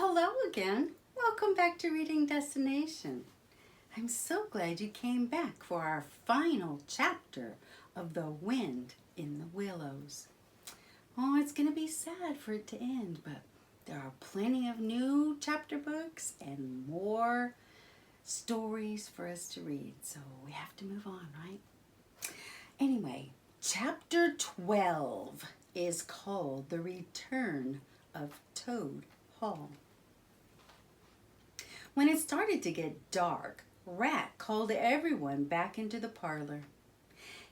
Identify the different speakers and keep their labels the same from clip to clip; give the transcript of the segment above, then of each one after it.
Speaker 1: hello again. Welcome back to Reading Destination. I'm so glad you came back for our final chapter of The Wind in the Willows. Oh, it's going to be sad for it to end, but there are plenty of new chapter books and more stories for us to read, so we have to move on, right? Anyway, chapter 12 is called The Return of Toad Hall. When it started to get dark, Rat called everyone back into the parlor.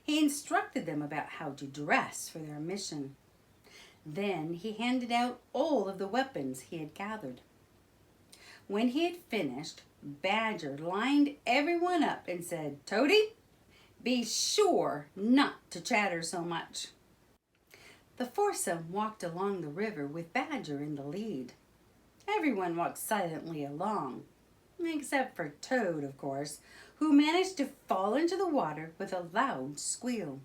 Speaker 1: He instructed them about how to dress for their mission. Then he handed out all of the weapons he had gathered. When he had finished, Badger lined everyone up and said, "Toady, be sure not to chatter so much." The foursome walked along the river with Badger in the lead. Everyone walked silently along, except for Toad, of course, who managed to fall into the water with a loud squeal.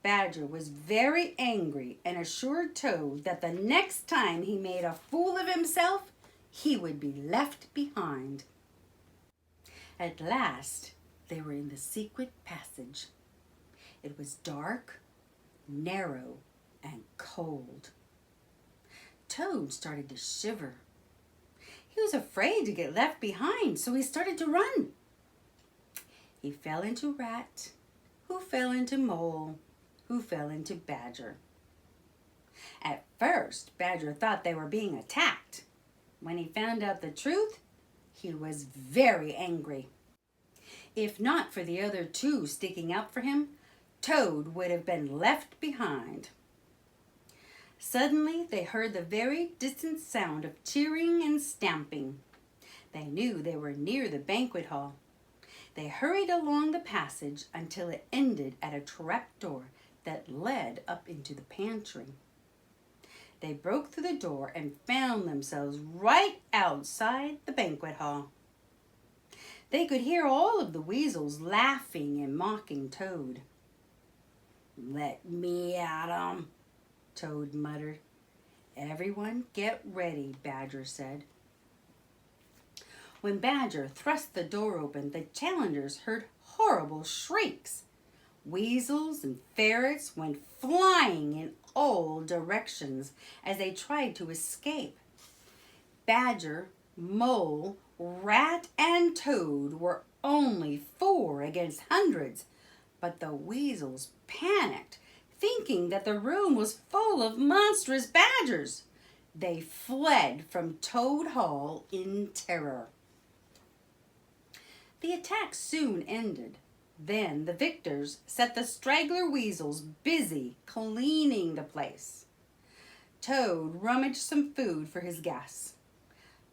Speaker 1: Badger was very angry and assured Toad that the next time he made a fool of himself, he would be left behind. At last, they were in the secret passage. It was dark, narrow, and cold. Toad started to shiver. He was afraid to get left behind, so he started to run. He fell into Rat, who fell into Mole, who fell into Badger. At first, Badger thought they were being attacked. When he found out the truth, he was very angry. If not for the other two sticking up for him, Toad would have been left behind. Suddenly, they heard the very distant sound of cheering and stamping. They knew they were near the banquet hall. They hurried along the passage until it ended at a trapdoor that led up into the pantry. They broke through the door and found themselves right outside the banquet hall. They could hear all of the weasels laughing and mocking Toad. "Let me at 'em," Toad muttered. "Everyone get ready," Badger said. When Badger thrust the door open, the challengers heard horrible shrieks. Weasels and ferrets went flying in all directions as they tried to escape. Badger, Mole, Rat, and Toad were only 4 against hundreds, but the weasels panicked, thinking that the room was full of monstrous badgers. They fled from Toad Hall in terror. The attack soon ended. Then the victors set the straggler weasels busy cleaning the place. Toad rummaged some food for his guests.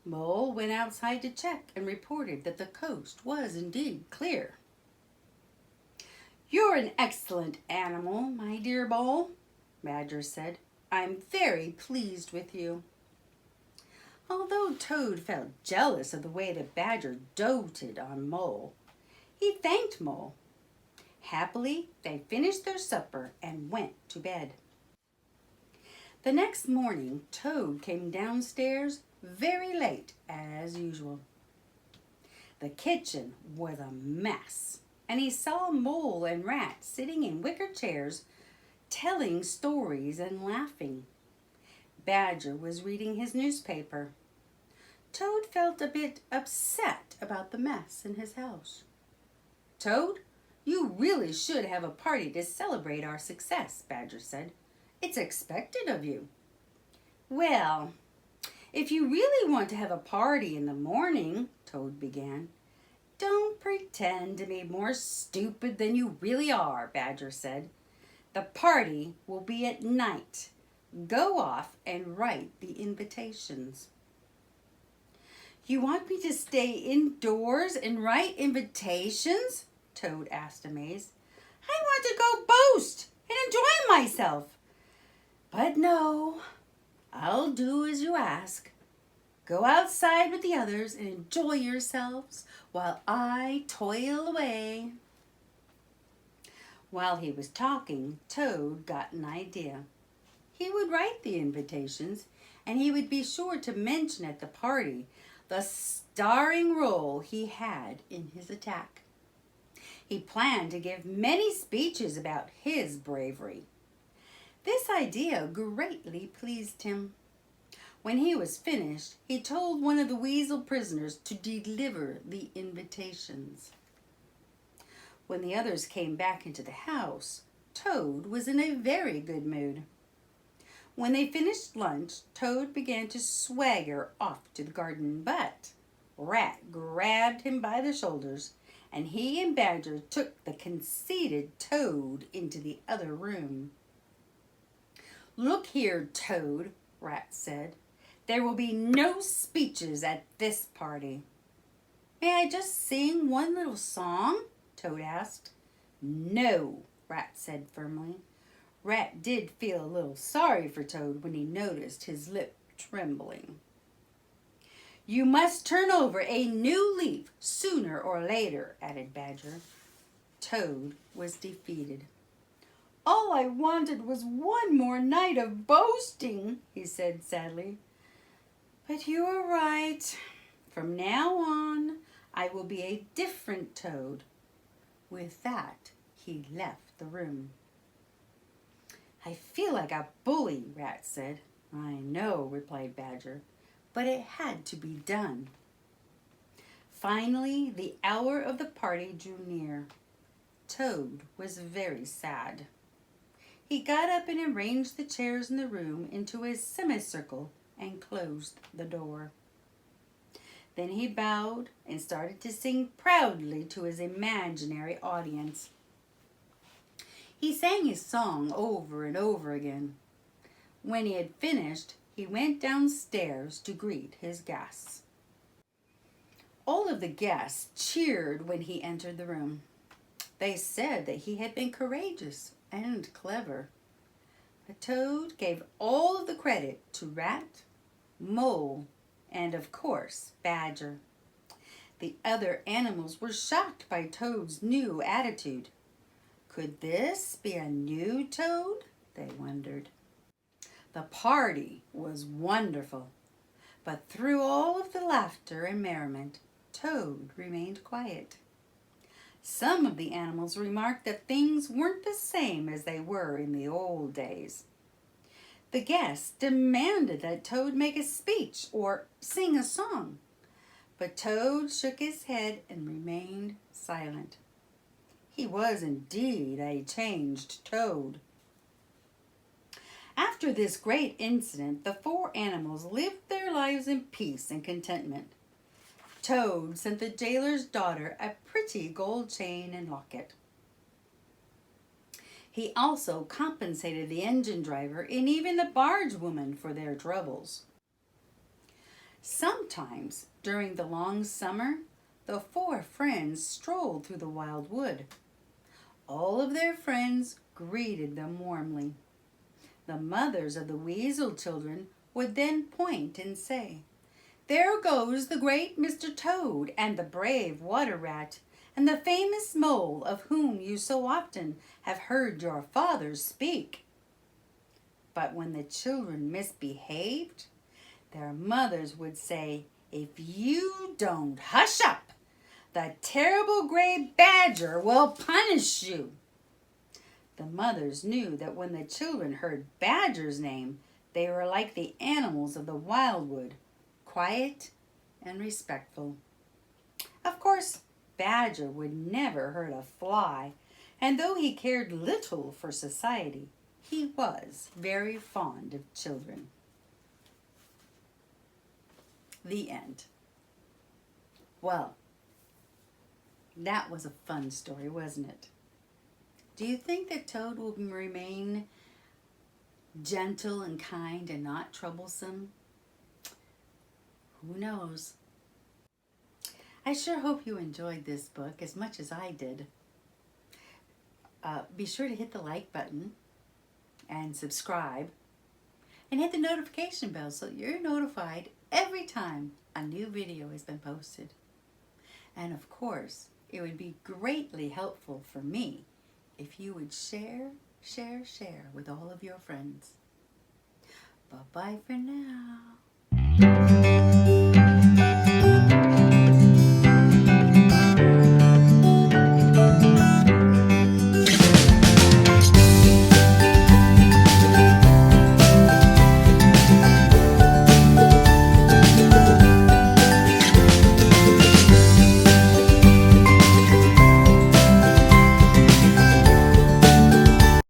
Speaker 1: Mole went outside to check and reported that the coast was indeed clear. "You're an excellent animal, my dear Mole," Badger said. "I'm very pleased with you." Although Toad felt jealous of the way that Badger doted on Mole, he thanked Mole. Happily, they finished their supper and went to bed. The next morning, Toad came downstairs very late as usual. The kitchen was a mess, and he saw Mole and Rat sitting in wicker chairs, telling stories and laughing. Badger was reading his newspaper. Toad felt a bit upset about the mess in his house. "Toad, you really should have a party to celebrate our success," Badger said. "It's expected of you." "Well, if you really want to have a party in the morning," Toad began. "Don't pretend to be more stupid than you really are," Badger said. "The party will be at night. Go off and write the invitations." "You want me to stay indoors and write invitations?" Toad asked, amazed. "I want to go boast and enjoy myself." "But no, I'll do as you ask. Go outside with the others and enjoy yourselves while I toil away." While he was talking, Toad got an idea. He would write the invitations and he would be sure to mention at the party the starring role he had in his attack. He planned to give many speeches about his bravery. This idea greatly pleased him. When he was finished, he told one of the weasel prisoners to deliver the invitations. When the others came back into the house, Toad was in a very good mood. When they finished lunch, Toad began to swagger off to the garden, but Rat grabbed him by the shoulders, and he and Badger took the conceited Toad into the other room. "Look here, Toad," Rat said. "There will be no speeches at this party." "May I just sing one little song?" Toad asked. "No," Rat said firmly. Rat did feel a little sorry for Toad when he noticed his lip trembling. "You must turn over a new leaf sooner or later," added Badger. Toad was defeated. "All I wanted was one more night of boasting," he said sadly. "But you are right. From now on, I will be a different Toad." With that, he left the room. "I feel like a bully," Rat said. "I know," replied Badger, "but it had to be done." Finally, the hour of the party drew near. Toad was very sad. He got up and arranged the chairs in the room into a semicircle and closed the door. Then he bowed and started to sing proudly to his imaginary audience. He sang his song over and over again. When he had finished, he went downstairs to greet his guests. All of the guests cheered when he entered the room. They said that he had been courageous and clever. But Toad gave all of the credit to Rat, Mole, and of course, Badger. The other animals were shocked by Toad's new attitude. Could this be a new Toad? They wondered. The party was wonderful, but through all of the laughter and merriment, Toad remained quiet. Some of the animals remarked that things weren't the same as they were in the old days. The guests demanded that Toad make a speech or sing a song, but Toad shook his head and remained silent. He was indeed a changed Toad. After this great incident, the four animals lived their lives in peace and contentment. Toad sent the jailer's daughter a pretty gold chain and locket. He also compensated the engine driver and even the barge woman for their troubles. Sometimes, during the long summer, the four friends strolled through the wild wood. All of their friends greeted them warmly. The mothers of the weasel children would then point and say, "There goes the great Mr. Toad and the brave water rat and the famous mole of whom you so often have heard your fathers speak." But when the children misbehaved, their mothers would say, "If you don't hush up, the terrible gray badger will punish you." The mothers knew that when the children heard Badger's name, they were like the animals of the wildwood, quiet and respectful. Of course, Badger would never hurt a fly, and though he cared little for society, he was very fond of children. The end. Well, that was a fun story, wasn't it? Do you think that Toad will remain gentle and kind and not troublesome? Who knows? I sure hope you enjoyed this book as much as I did. Be sure to hit the like button and subscribe and hit the notification bell so you're notified every time a new video has been posted. And of course, it would be greatly helpful for me if you would share with all of your friends. Bye-bye. Bye-bye for now.